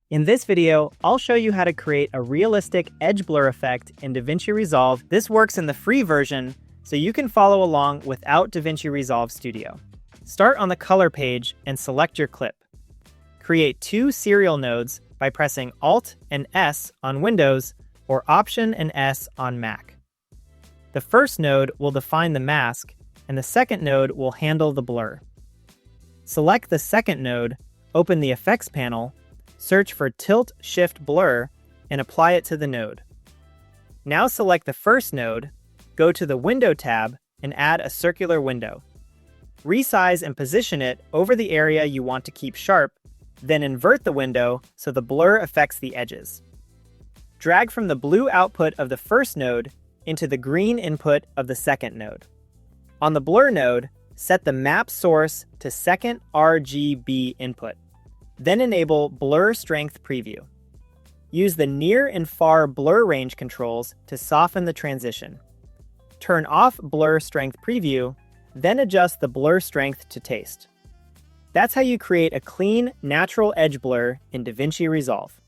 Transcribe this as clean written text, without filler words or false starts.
In this video, I'll show you how to create a realistic edge blur effect in DaVinci Resolve. This works in the free version, so you can follow along without DaVinci Resolve Studio. Start on the color page and select your clip. Create two serial nodes by pressing Alt and S on Windows or Option and S on Mac. The first node will define the mask, and the second node will handle the blur. Select the second node, open the Effects panel, search for Tilt Shift Blur, and apply it to the node. Now select the first node, go to the Window tab, and add a circular window. Resize and position it over the area you want to keep sharp, then invert the window so the blur affects the edges. Drag from the blue output of the first node into the green input of the second node. On the blur node, set the map source to second RGB input. Then enable Blur Strength Preview. Use the near and far blur range controls to soften the transition. Turn off Blur Strength Preview, then adjust the blur strength to taste. That's how you create a clean, natural edge blur in DaVinci Resolve.